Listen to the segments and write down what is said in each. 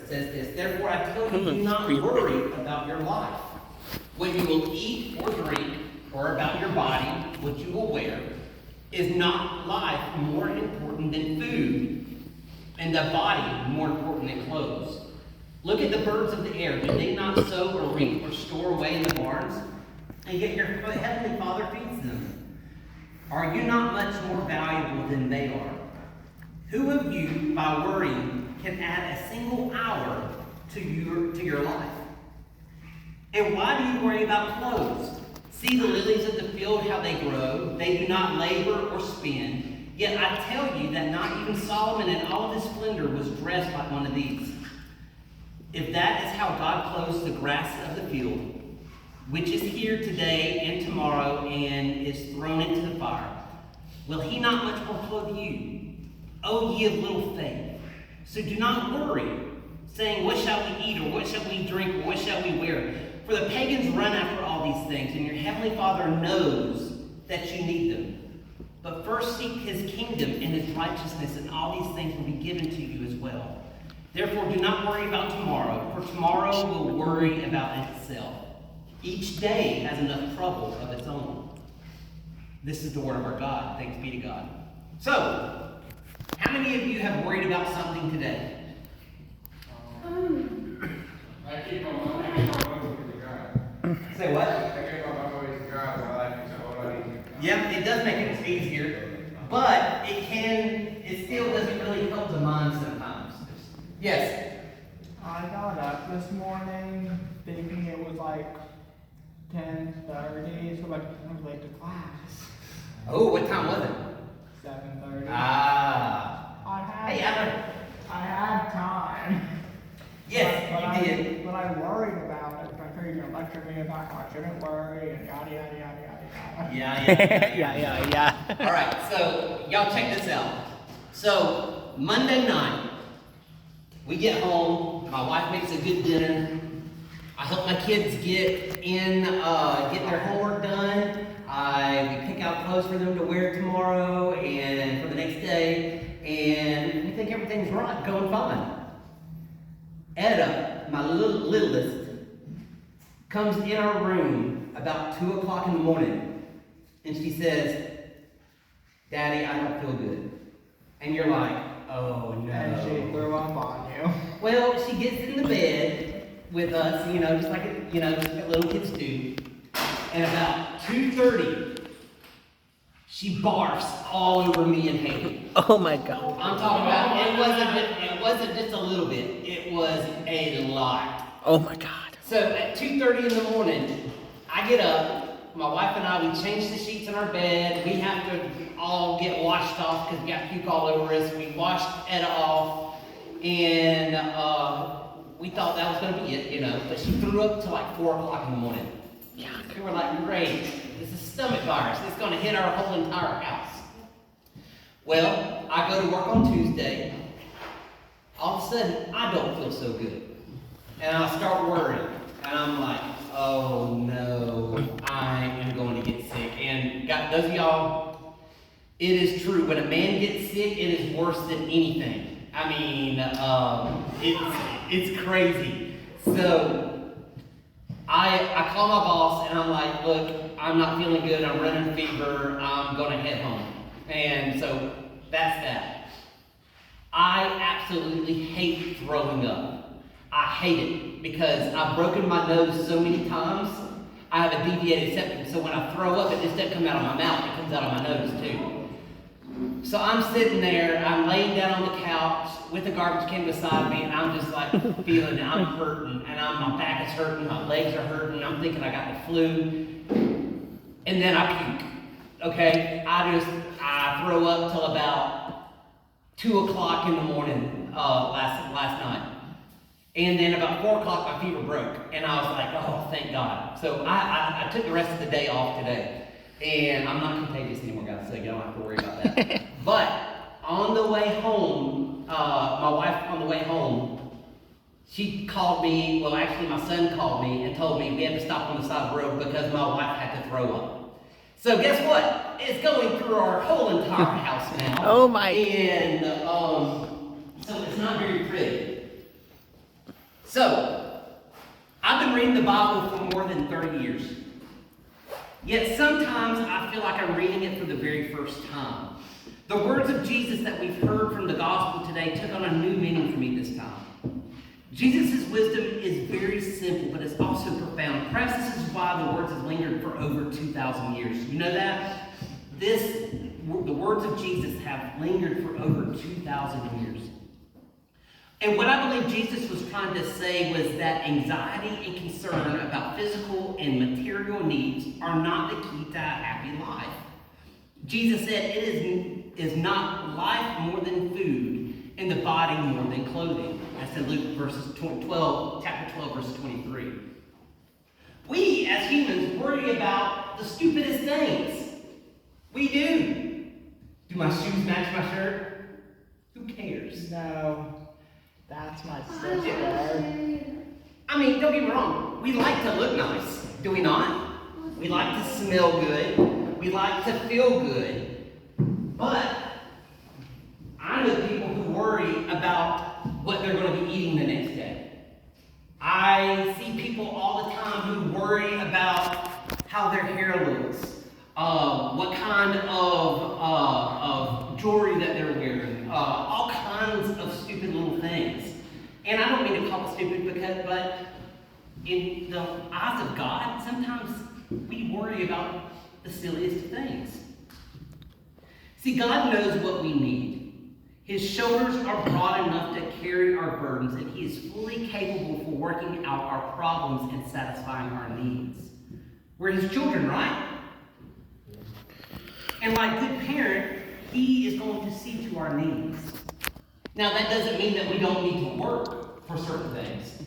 It says this, therefore I tell you, do not worry about your life, what you will eat or drink, or about your body, what you will wear. Is not life more important than food, and the body more important than clothes? Look at the birds of the air. Do they not sow or reap or store away in the barns? And yet your heavenly Father feeds them. Are you not much more valuable than they are? Who of you, by worrying, can add a single hour to your life? And why do you worry about clothes? See the lilies of the field, how they grow. They do not labor or spin. Yet I tell you that not even Solomon in all of his splendor was dressed like one of these. If that is how God clothes the grass of the field, which is here today and tomorrow and is thrown into the fire, will he not much more clothe you, O ye of little faith? So do not worry, saying, what shall we eat, or what shall we drink, or what shall we wear? For the pagans run after all these things, and your heavenly Father knows that you need them. But first seek his kingdom and his righteousness, and all these things will be given to you as well. Therefore do not worry about tomorrow, for tomorrow will worry about itself. Each day has enough trouble of its own. This is the word of our God. Thanks be to God. So, how many of you have worried about something today? I keep on going to God. Say what? I keep on going to God. My life is a whole lot easier. Yeah, it does make it easier, but it still doesn't really help the mind sometimes. Yes? I got up this morning thinking it was like 10:30, so like I was late to class. Oh, what time was it? 7:30. Ah. I Hey, had time. Yes, but you did. But I worried about it. I figured you're gonna lecture me about how I shouldn't worry and yada yada yada yada yada. Yeah. All right, so y'all check this out. So Monday night, we get home. My wife makes a good dinner. I help my kids get their homework done. We pick out clothes for them to wear tomorrow and for the next day, and we think everything's right, going fine. Etta, my littlest, comes in our room about 2 o'clock in the morning, and she says, Daddy, I don't feel good. And you're like, oh no. And she threw up on you. Well, she gets in the bed with us, just like just like little kids do. And about 2:30, she barfs all over me and Haley. Oh my God. I'm talking about it wasn't just a little bit, it was a lot. Oh my God. So at 2:30 in the morning, I get up, my wife and I, we change the sheets in our bed. We have to all get washed off because we got puke all over us. We washed Etta off, and we thought that was going to be it, but she threw up till like 4 o'clock in the morning. Yeah. And we're like, great, this is stomach virus. It's going to hit our whole entire house. Well, I go to work on Tuesday. All of a sudden, I don't feel so good. And I start worrying. And I'm like, oh no, I am going to get sick. And those of y'all, it is true. When a man gets sick, it is worse than anything. I mean, it's crazy. So I call my boss and I'm like, look, I'm not feeling good. I'm running fever. I'm going to head home. And so that's that. I absolutely hate throwing up. I hate it because I've broken my nose so many times. I have a deviated septum, so when I throw up, it just doesn't come out of my mouth, it comes out of my nose too. So I'm sitting there, I'm laying down on the couch with the garbage can beside me, and I'm just like feeling it. I'm hurting, and my back is hurting, my legs are hurting, I'm thinking I got the flu, and then I puke. Okay, I throw up till about 2 o'clock in the morning last night. And then about 4 o'clock, my fever broke. And I was like, oh, thank God. So I took the rest of the day off today. And I'm not contagious anymore, guys, so you don't have to worry about that. But on the way home, my wife on the way home, she called me, well, actually my son called me and told me we had to stop on the side of the road because my wife had to throw up. So guess what? It's going through our whole entire house now. Oh my. And so it's not very pretty. So, I've been reading the Bible for more than 30 years. Yet sometimes I feel like I'm reading it for the very first time. The words of Jesus that we've heard from the gospel today took on a new meaning for me this time. Jesus' wisdom is very simple, but it's also profound. Perhaps this is why the words have lingered for over 2,000 years. You know that? The words of Jesus have lingered for over 2,000 years. And what I believe Jesus was trying to say was that anxiety and concern about physical and material needs are not the key to a happy life. Jesus said it is not life more than food, and the body more than clothing. That's in Luke chapter 12, verse 23. We, as humans, worry about the stupidest things. We do. Do my shoes match my shirt? Who cares? No, that's my sister. I mean, don't get me wrong. We like to look nice, do we not? We like to smell good. We like to feel good. But I know people who worry about what they're going to be eating the next day. I see people all the time who worry about how their hair looks, what kind of jewelry that they're wearing, all kinds of stupid little things. And I don't mean to call it stupid but in the eyes of God, sometimes we worry about the silliest of things. See, God knows what we need. His shoulders are broad enough to carry our burdens, and He is fully capable for working out our problems and satisfying our needs. We're His children, right? And like good parent, He is going to see to our needs. Now, that doesn't mean that we don't need to work for certain things.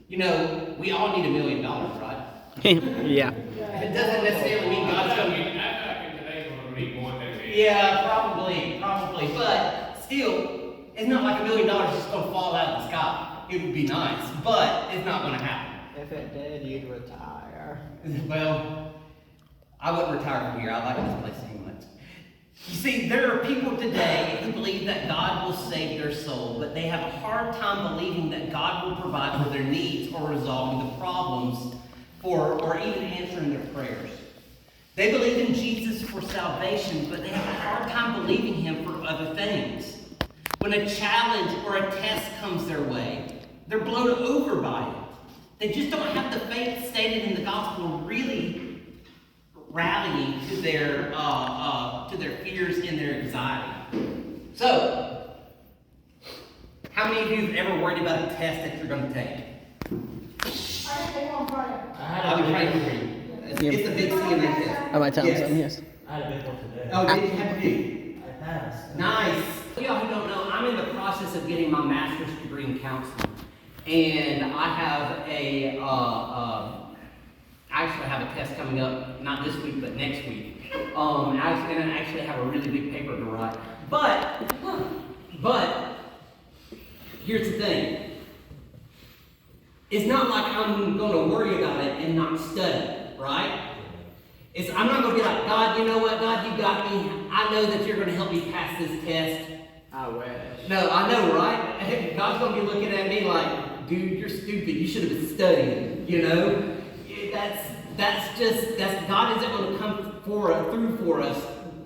You know, we all need $1 million, right? Yeah. It doesn't necessarily mean God's going to... Yeah, probably. But still, it's not like $1 million just going to fall out of the sky. It would be nice, but it's not going to happen. If it did, you'd retire. Well, I wouldn't retire from here. I like this place too much. You see, there are people today who believe that God will save their soul, but they have a hard time believing that God will provide for their needs or resolving the problems or even answering their prayers. They believe in Jesus for salvation, but they have a hard time believing Him for other things. When a challenge or a test comes their way, they're blown over by it. They just don't have the faith stated in the gospel really rallying to their fears and their anxiety. So, how many of you have ever worried about a test that you're going to take? I'll be praying for you. It's a big CMA test. I might tell him something, yes. I had a big one today. Oh, did you have to do? I passed. Nice. For y'all who don't know, I'm in the process of getting my master's degree in counseling. And I have I actually have a test coming up, not this week, but next week. And I actually have a really big paper to write. But, here's the thing. It's not like I'm going to worry about it and not study, right? I'm not going to be like, God, you know what, God, you got me. I know that you're going to help me pass this test. I wish. No, I know, right? God's going to be looking at me like, dude, you're stupid. You should have been studying, you know? God isn't going to come through for us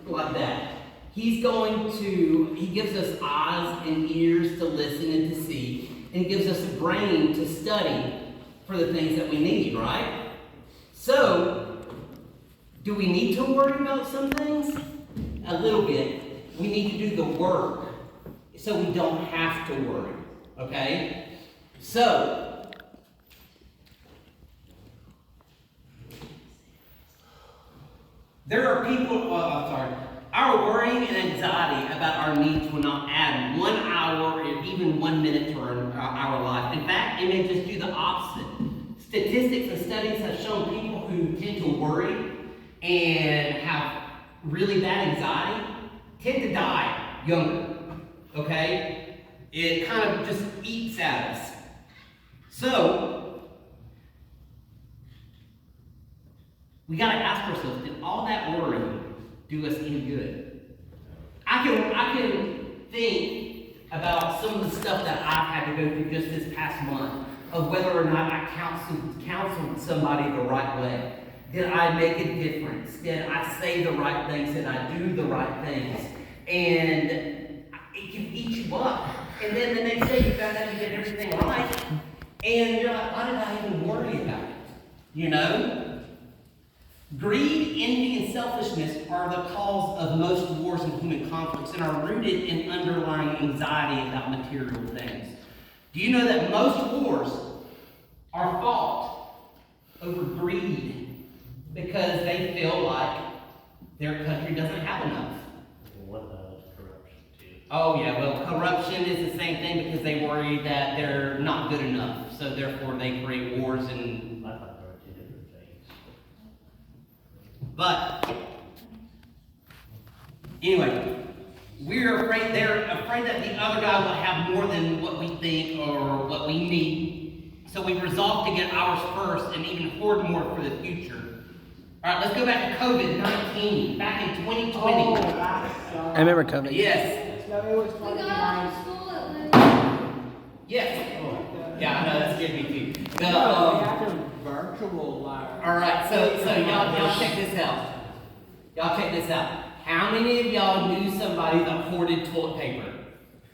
like that. He gives us eyes and ears to listen and to see. And gives us a brain to study for the things that we need, right? So, do we need to worry about some things? A little bit. We need to do the work so we don't have to worry, okay? So, there are people, our worrying and anxiety about our needs will not add 1 hour or even 1 minute to our life. In fact, it may just do the opposite. Statistics and studies have shown people who tend to worry and have really bad anxiety tend to die younger, okay? It kind of just eats at us. So, we got to ask ourselves, did all that worrying do us any good? I can think about some of the stuff that I've had to go through just this past month of whether or not I counseled somebody the right way. Did I make a difference? Did I say the right things? Did I do the right things? And it can eat you up. And then the next day you found out you did everything right. And you're like, why did I even worry about it? You know? Greed, envy, and selfishness are the cause of most wars and human conflicts and are rooted in underlying anxiety about material things. Do you know that most wars are fought over greed because they feel like their country doesn't have enough? What about corruption too? Oh yeah, well, corruption is the same thing because they worry that they're not good enough, so therefore they create wars and. I thought there were two different things. But anyway, they're afraid that the other guy will have more than what we think or what we need. So we resolve to get ours first and even hoard more for the future. All right, let's go back to COVID-19, back in 2020. Oh, that sucks. I remember COVID. Yes, No, it was We got 29. off of school at yes. Yeah, I know, that scared me too. No, they have to virtual live. All right, so y'all check this out. Y'all check this out. How many of y'all knew somebody that hoarded toilet paper?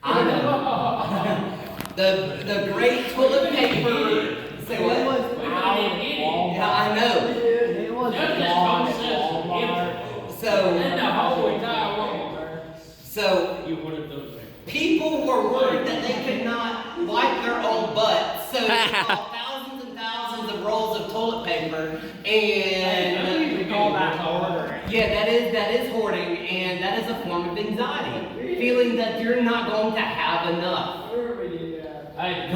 I know. the great toilet paper. Say It what? was out at Walmart. Yeah, I know. It was That's just gone at common Walmart. So And the whole entire world. so You wanted those things. people were worried that they could not wipe their own butt, so they bought thousands and thousands of rolls of toilet paper and. We call that ordering. Yeah, that is hoarding, and that is a form of anxiety. Feeling that you're not going to have enough. Where we did that? Hey,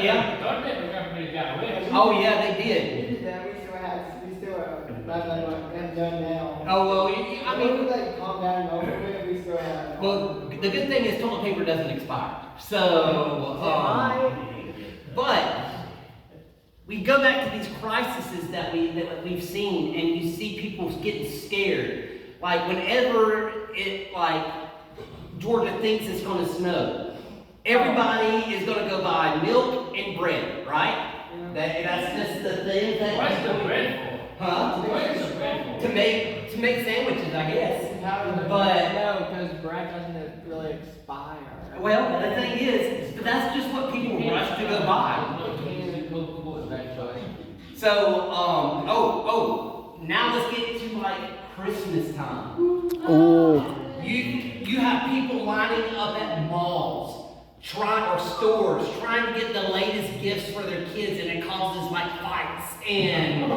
Yeah. toilet paper companies got rich. Oh yeah, they did. We did that. We still have, like I'm done now. Oh well, I When we mean, like calm down and over it, we still have. well, the good thing is toilet paper doesn't expire. So, but we go back to these crises that we've seen, and you see people getting scared. Like whenever Georgia thinks it's going to snow, everybody is going to go buy milk and bread, right? That's just the thing that. What's the bread Huh? for? What's the bread for? To make sandwiches, I guess. But no, because bread doesn't really expire. Well, the thing is, that's just what people rush to go buy. So, now let's get to like Christmas time. Oh, You have people lining up at malls, or stores, trying to get the latest gifts for their kids, and it causes like fights and